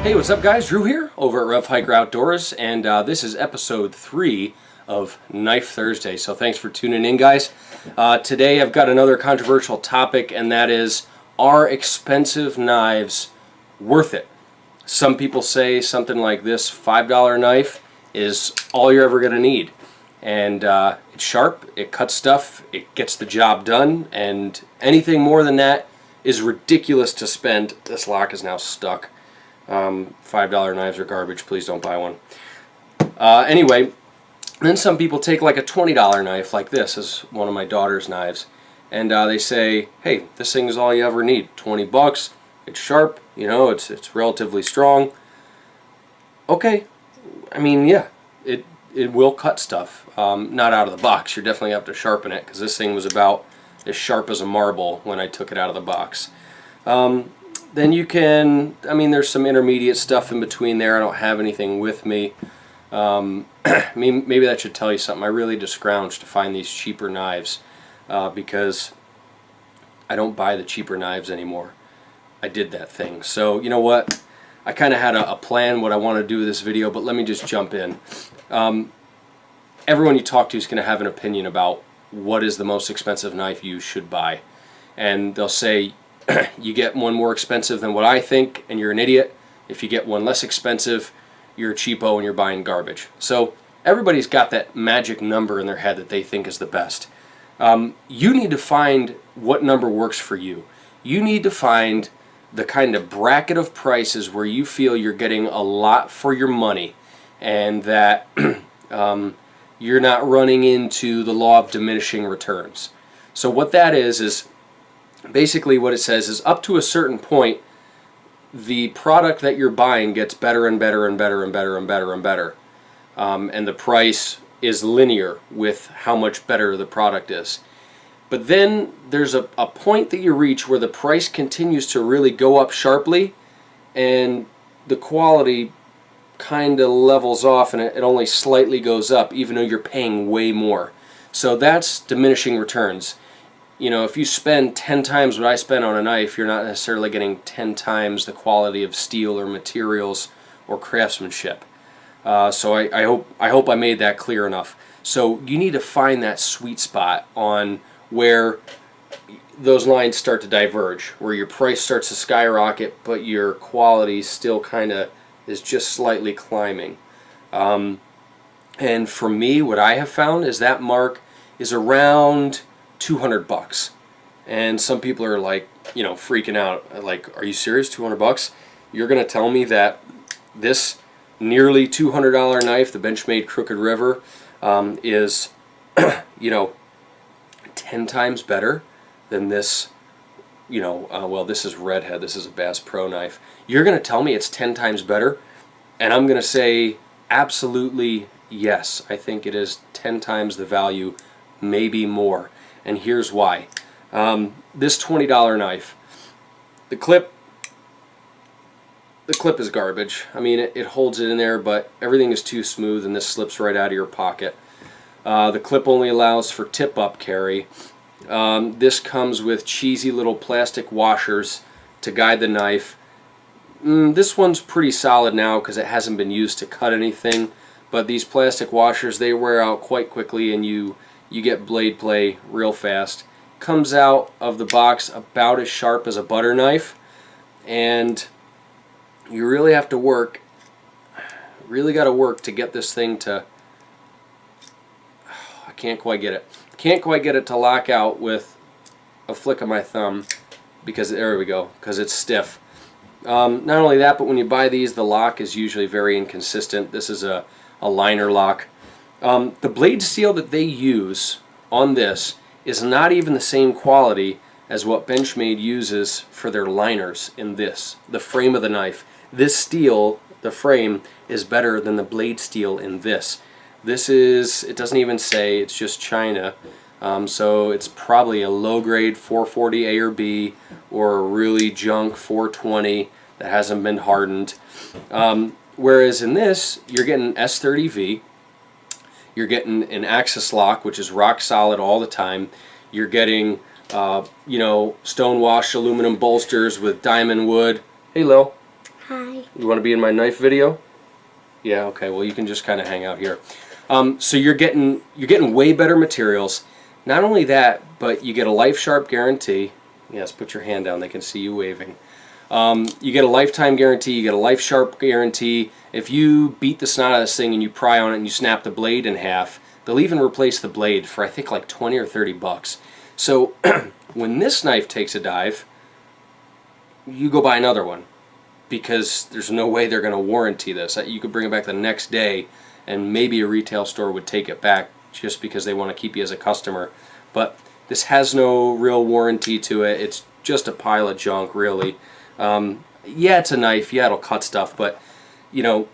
Hey, what's up guys? Drew here over at RevHiker Outdoors, and this is episode 3 of Knife Thursday, so thanks for tuning in guys. Today I've got another controversial topic, and that is, are expensive knives worth it? Some people say something like this $5 knife is all you're ever going to need. And it's sharp, it cuts stuff, it gets the job done, and anything more than that is ridiculous to spend. This lock is now stuck. $5 knives are garbage, please don't buy one. Anyway, then some people take like a $20 knife, like this is one of my daughter's knives, and they say, hey, this thing is all you ever need. 20 bucks, it's sharp, you know, it's relatively strong. Okay, I mean, yeah, it will cut stuff. Not out of the box, you definitely have to sharpen it, because this thing was about as sharp as a marble when I took it out of the box. Then you can, I mean, there's some intermediate stuff in between there. I don't have anything with me. Maybe that should tell you something. I really just scrounged to find these cheaper knives because I don't buy the cheaper knives anymore. I did that thing. So, you know what? I kind of had a plan what I want to do with this video, but let me just jump in. Everyone you talk to is going to have an opinion about what is the most expensive knife you should buy. And they'll say, you get one more expensive than what I think, and you're an idiot. If you get one less expensive, you're a cheapo and you're buying garbage. So everybody's got that magic number in their head that they think is the best. You need to find what number works for you. You need to find the kind of bracket of prices where you feel you're getting a lot for your money, and that you're not running into the law of diminishing returns. So what that is basically what it says is, up to a certain point, the product that you're buying gets better and better and better and better and better and better. And the price is linear with how much better the product is. But then there's a point that you reach where the price continues to really go up sharply, and the quality kind of levels off, and it only slightly goes up even though you're paying way more. So that's diminishing returns. You know, if you spend 10 times what I spend on a knife, you're not necessarily getting 10 times the quality of steel or materials or craftsmanship. So I hope I made that clear enough. So you need to find that sweet spot on where those lines start to diverge, where your price starts to skyrocket, but your quality still kind of is just slightly climbing. And for me, what I have found is that mark is around 200 bucks. And some people are like, you know, freaking out, like, are you serious? 200 bucks? You're gonna tell me that this nearly $200 knife, the Benchmade Crooked River, is you know, 10 times better than this, you know, well, this is Redhead, this is a Bass Pro knife. You're gonna tell me it's 10 times better? And I'm gonna say absolutely yes. I think it is 10 times the value, maybe more. And here's why. This $20 knife, the clip is garbage. I mean, it holds it in there, but everything is too smooth, and this slips right out of your pocket. The clip only allows for tip-up carry. This comes with cheesy little plastic washers to guide the knife. This one's pretty solid now because it hasn't been used to cut anything, but these plastic washers, they wear out quite quickly, and you get blade play real fast. Comes out of the box about as sharp as a butter knife, and you really have to work, really got to work to get this thing to, I can't quite get it to lock out with a flick of my thumb, because there we go, because it's stiff. Not only that, but when you buy these, the lock is usually very inconsistent. This is a liner lock. The blade steel that they use on this is not even the same quality as what Benchmade uses for their liners in this, the frame of the knife. This steel, the frame, is better than the blade steel in this. This is, it doesn't even say, it's just China. So it's probably a low-grade 440 A or B, or a really junk 420 that hasn't been hardened. Whereas in this, you're getting S30V. You're getting an axis lock, which is rock solid all the time. You're getting, you know, stone-washed aluminum bolsters with diamond wood. Hey, Lil. Hi. You want to be in my knife video? Yeah, okay, well you can just kind of hang out here. So you're getting way better materials. Not only that, but you get a life sharp guarantee. Yes, put your hand down, they can see you waving. You get a lifetime guarantee, you get a life sharp guarantee. If you beat the snot out of this thing and you pry on it and you snap the blade in half, they'll even replace the blade for I think like 20 or 30 bucks. So when this knife takes a dive, you go buy another one, because there's no way they're going to warranty this. You could bring it back the next day and maybe a retail store would take it back just because they want to keep you as a customer. But this has no real warranty to it. It's just a pile of junk, really. Yeah, it's a knife. Yeah, it'll cut stuff. But, you know,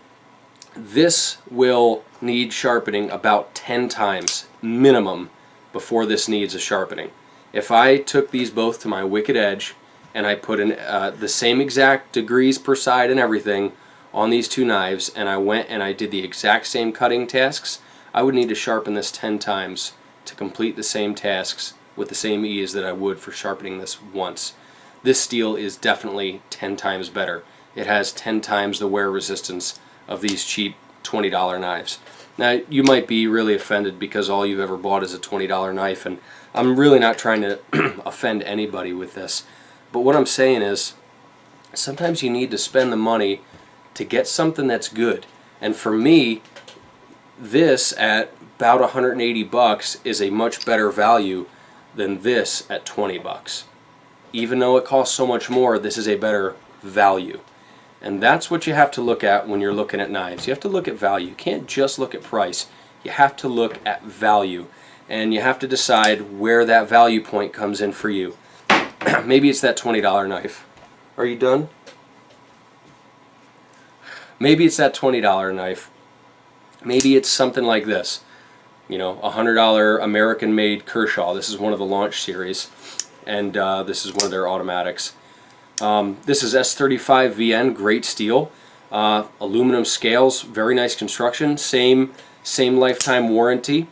this will need sharpening about 10 times minimum before this needs a sharpening. If I took these both to my Wicked Edge and I put in the same exact degrees per side and everything on these two knives, and I went and I did the exact same cutting tasks, I would need to sharpen this 10 times to complete the same tasks with the same ease that I would for sharpening this once. This steel is definitely 10 times better. It has 10 times the wear resistance of these cheap $20 knives. Now, you might be really offended because all you've ever bought is a $20 knife, and I'm really not trying to offend anybody with this. But what I'm saying is, sometimes you need to spend the money to get something that's good. And for me, this at about 180 bucks is a much better value than this at 20 bucks. Even though it costs so much more, this is a better value. And that's what you have to look at when you're looking at knives. You have to look at value. You can't just look at price. You have to look at value. And you have to decide where that value point comes in for you. Maybe it's that $20 knife. Are you done? Maybe it's that $20 knife. Maybe it's something like this. You know, a $100 American-made Kershaw. This is one of the launch series. And this is one of their automatics. This is S35 VN, great steel. Aluminum scales, very nice construction. Same lifetime warranty.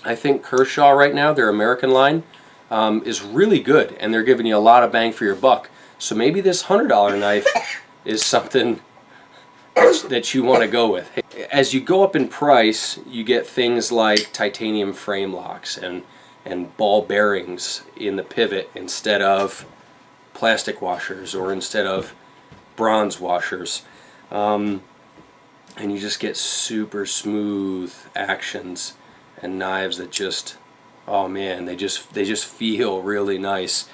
I think Kershaw right now, their American line, is really good, and they're giving you a lot of bang for your buck. So maybe this $100 knife is something that you want to go with. As you go up in price, you get things like titanium frame locks and ball bearings in the pivot instead of plastic washers or instead of bronze washers. And you just get super smooth actions and knives that just, oh man, they just feel really nice.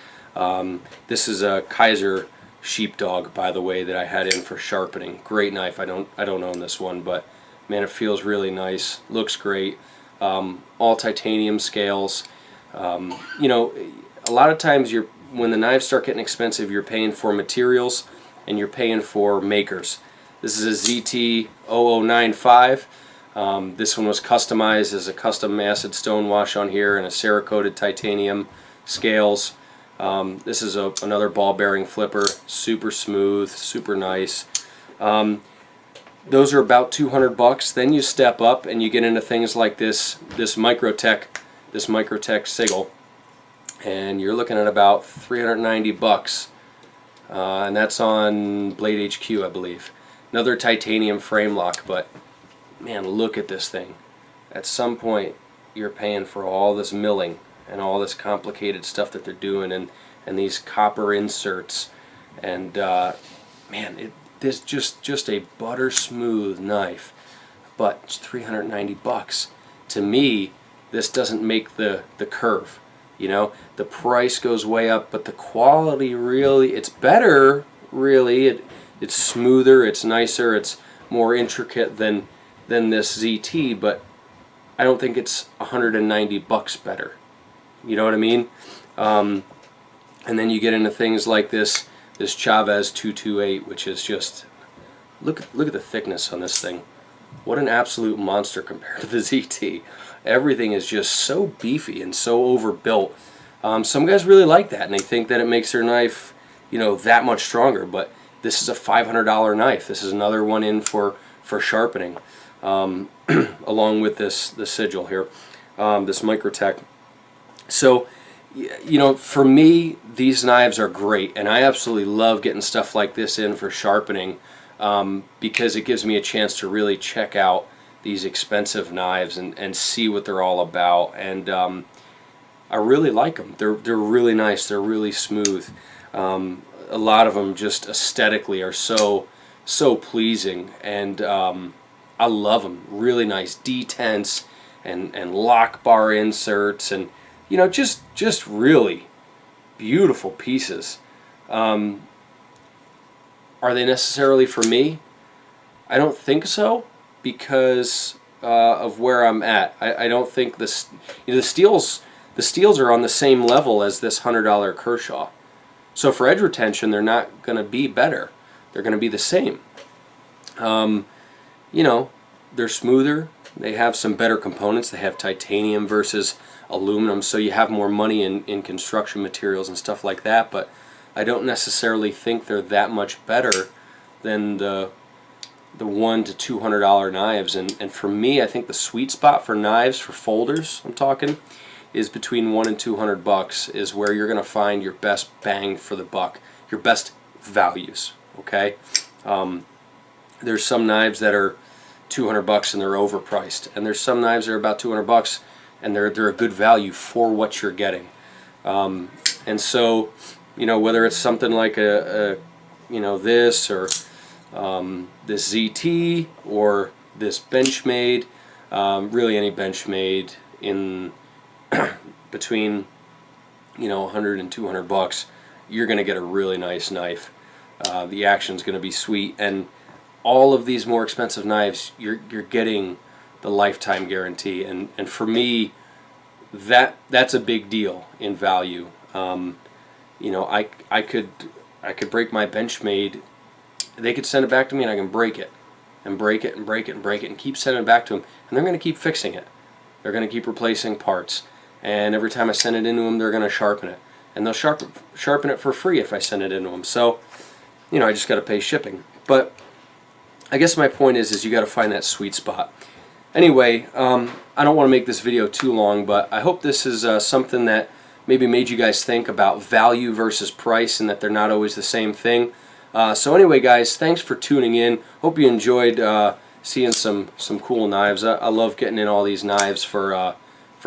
This is a Kaiser sheepdog, by the way, that I had in for sharpening. Great knife. I don't own this one, but man, it feels really nice. Looks great. All titanium scales. You know, a lot of times when the knives start getting expensive, you're paying for materials and you're paying for makers. This is a ZT0095. This one was customized as a custom acid stone wash on here and a Cerakoted titanium scales. This is another ball bearing flipper, super smooth, super nice. Those are about 200 bucks. Then you step up and you get into things like this Microtech Sigil, and you're looking at about 390 bucks, and that's on Blade HQ, I believe. Another titanium frame lock, but man, look at this thing. At some point, you're paying for all this milling and all this complicated stuff that they're doing, and these copper inserts, and man, this just a butter smooth knife, but it's 390 bucks. To me, this doesn't make the curve. You know, the price goes way up, but the quality really, it's better, really. It's smoother, it's nicer, it's more intricate than this ZT, but I don't think it's 190 bucks better. You know what I mean? And then you get into things like this Chavez 228, which is just, look at the thickness on this thing. What an absolute monster compared to the ZT. Everything is just so beefy and so overbuilt. Some guys really like that, and they think that it makes their knife, you know, that much stronger. But this is a $500 knife. This is another one in for sharpening, along with the sigil here, this Microtech. So, you know, for me, these knives are great, and I absolutely love getting stuff like this in for sharpening, because it gives me a chance to really check out these expensive knives and see what they're all about. And I really like them. They're really nice. They're really smooth. A lot of them just aesthetically are so pleasing, and I love them. Really nice detents and lock bar inserts, and you know, just really beautiful pieces. Are they necessarily for me? I don't think so, because of where I'm at. I don't think this, you know, the steels are on the same level as this $100 Kershaw. So for edge retention, they're not going to be better. They're going to be the same. You know, they're smoother. They have some better components. They have titanium versus aluminum, so you have more money in construction materials and stuff like that. But I don't necessarily think they're that much better than the $100 to $200 knives. And for me, I think the sweet spot for knives, for folders, I'm talking, is between $100 and $200 is where you're going to find your best bang for the buck, your best values. Okay, there's some knives that are $200 and they're overpriced, and there's some knives that are about $200 and they're a good value for what you're getting. And so, you know, whether it's something like a you know, this, or this ZT, or this Benchmade, really any Benchmade in between, you know, $100 and $200, you're going to get a really nice knife. The action's going to be sweet, and all of these more expensive knives, you're getting the lifetime guarantee, and for me, that's a big deal in value. You know, I could break my Benchmade. They could send it back to me, and I can break it and break it and break it and break it and keep sending it back to them, and they're going to keep fixing it. They're going to keep replacing parts, and every time I send it into them, they're going to sharpen it, and they'll sharpen it for free if I send it into them. So, you know, I just got to pay shipping. But I guess my point is you got to find that sweet spot. Anyway, I don't want to make this video too long, but I hope this is something that maybe made you guys think about value versus price, and that they're not always the same thing. So anyway, guys, thanks for tuning in. Hope you enjoyed seeing some cool knives. I love getting in all these knives for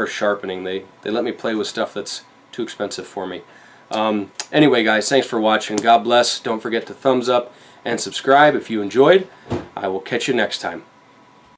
sharpening. They let me play with stuff that's too expensive for me. Anyway, guys, thanks for watching. God bless. Don't forget to thumbs up and subscribe if you enjoyed. I will catch you next time.